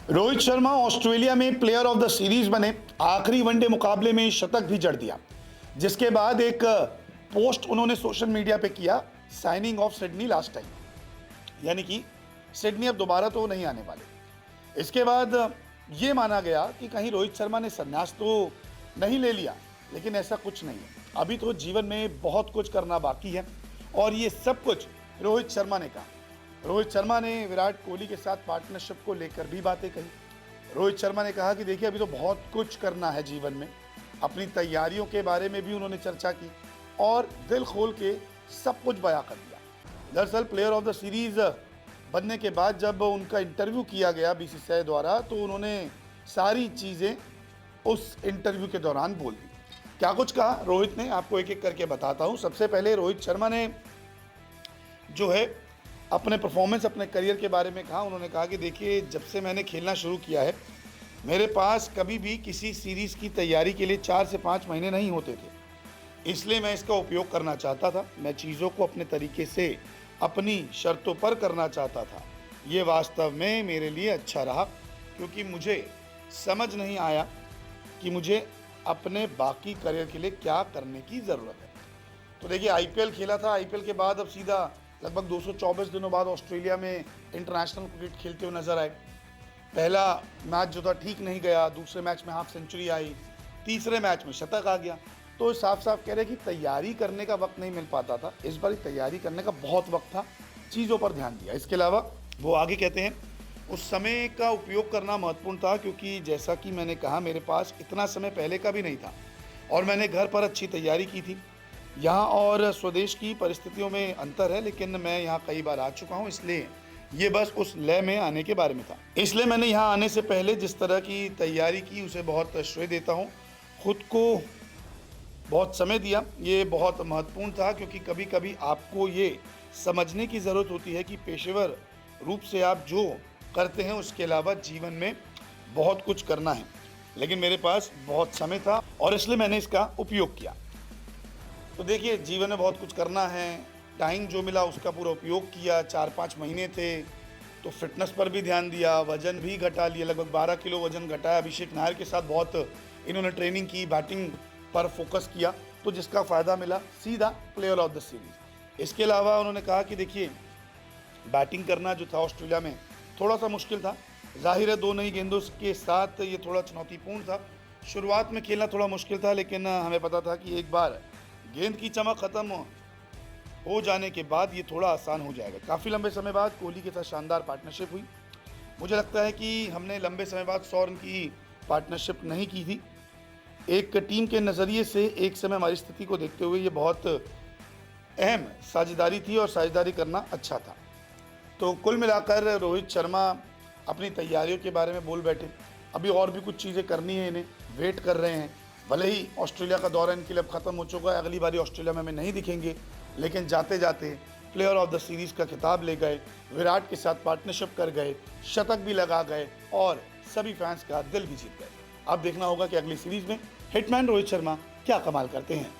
Rohit Sharma Australia में player of the series बने। आखिरी वनडे मुकाबले में शतक भी जड़ दिया, जिसके बाद एक पोस्ट उन्होंने सोशल मीडिया पे किया, signing off Sydney last time, यानी कि सिडनी अब दोबारा तो नहीं आने वाले। इसके बाद ये माना गया कि कहीं रोहित शर्मा ने संन्यास तो नहीं ले लिया, लेकिन ऐसा कुछ नहीं है। अभी तो जीवन में बहुत कुछ करना बाकी है और ये सब कुछ रोहित शर्मा ने कहा। रोहित शर्मा ने विराट कोहली के साथ पार्टनरशिप को लेकर भी बातें कही। रोहित शर्मा ने कहा कि देखिए अभी तो बहुत कुछ करना है जीवन में। अपनी तैयारियों के बारे में भी उन्होंने चर्चा की और दिल खोल के सब कुछ बयां कर दिया। दरअसल प्लेयर ऑफ द सीरीज बनने के बाद जब उनका इंटरव्यू किया गया बीसीसीआई द्वारा, तो उन्होंने सारी चीज़ें उस इंटरव्यू के दौरान बोल दी। क्या कुछ कहा रोहित ने, आपको एक एक करके बताता हूँ। सबसे पहले रोहित शर्मा ने जो है अपने परफॉर्मेंस, अपने करियर के बारे में कहा। उन्होंने कहा कि देखिए जब से मैंने खेलना शुरू किया है, मेरे पास कभी भी किसी सीरीज़ की तैयारी के लिए 4 से 5 महीने नहीं होते थे, इसलिए मैं इसका उपयोग करना चाहता था। मैं चीज़ों को अपने तरीके से, अपनी शर्तों पर करना चाहता था। ये वास्तव में मेरे लिए अच्छा रहा, क्योंकि मुझे समझ नहीं आया कि मुझे अपने बाकी करियर के लिए क्या करने की ज़रूरत है। तो देखिए आईपीएल खेला था, आईपीएल के बाद अब सीधा लगभग 224 दिनों बाद ऑस्ट्रेलिया में इंटरनेशनल क्रिकेट खेलते हुए नजर आए। पहला मैच जो था ठीक नहीं गया, दूसरे मैच में हाफ सेंचुरी आई, तीसरे मैच में शतक आ गया। तो साफ साफ कह रहे कि तैयारी करने का वक्त नहीं मिल पाता था। इस बार तैयारी करने का बहुत वक्त था, चीज़ों पर ध्यान दिया। इसके अलावा वो आगे कहते हैं उस समय का उपयोग करना महत्वपूर्ण था, क्योंकि जैसा कि मैंने कहा मेरे पास इतना समय पहले का भी नहीं था और मैंने घर पर अच्छी तैयारी की थी। यहाँ और स्वदेश की परिस्थितियों में अंतर है, लेकिन मैं यहाँ कई बार आ चुका हूँ, इसलिए ये बस उस लय में आने के बारे में था। इसलिए मैंने यहाँ आने से पहले जिस तरह की तैयारी की उसे बहुत श्रेय देता हूँ। खुद को बहुत समय दिया, ये बहुत महत्वपूर्ण था, क्योंकि कभी कभी आपको ये समझने की ज़रूरत होती है कि पेशेवर रूप से आप जो करते हैं उसके अलावा जीवन में बहुत कुछ करना है। लेकिन मेरे पास बहुत समय था और इसलिए मैंने इसका उपयोग किया। तो देखिए जीवन में बहुत कुछ करना है, टाइम जो मिला उसका पूरा उपयोग किया। 4-5 महीने थे तो फिटनेस पर भी ध्यान दिया, वजन भी घटा लिया, लगभग 12 किलो वजन घटाया। अभिषेक नायर के साथ बहुत इन्होंने ट्रेनिंग की, बैटिंग पर फोकस किया, तो जिसका फ़ायदा मिला सीधा प्लेयर ऑफ द सीरीज़। इसके अलावा उन्होंने कहा कि देखिए बैटिंग करना जो था ऑस्ट्रेलिया में थोड़ा सा मुश्किल था। जाहिर है 2 नई गेंदों के साथ ये थोड़ा चुनौतीपूर्ण था। शुरुआत में खेलना थोड़ा मुश्किल था, लेकिन हमें पता था कि एक बार गेंद की चमक ख़त्म हो जाने के बाद ये थोड़ा आसान हो जाएगा। काफ़ी लंबे समय बाद कोहली के साथ शानदार पार्टनरशिप हुई। मुझे लगता है कि हमने लंबे समय बाद 100 रन की पार्टनरशिप नहीं की थी। एक टीम के नज़रिए से एक समय हमारी स्थिति को देखते हुए ये बहुत अहम साझेदारी थी और साझेदारी करना अच्छा था। तो कुल मिलाकर रोहित शर्मा अपनी तैयारियों के बारे में बोल बैठे। अभी और भी कुछ चीज़ें करनी है, इन्हें वेट कर रहे हैं। भले ही ऑस्ट्रेलिया का दौरा इनके लिए अब ख़त्म हो चुका है, अगली बारी ऑस्ट्रेलिया में हमें नहीं दिखेंगे, लेकिन जाते जाते प्लेयर ऑफ द सीरीज़ का खिताब ले गए, विराट के साथ पार्टनरशिप कर गए, शतक भी लगा गए और सभी फैंस का दिल भी जीत गए। अब देखना होगा कि अगली सीरीज़ में हिटमैन रोहित शर्मा क्या कमाल करते हैं।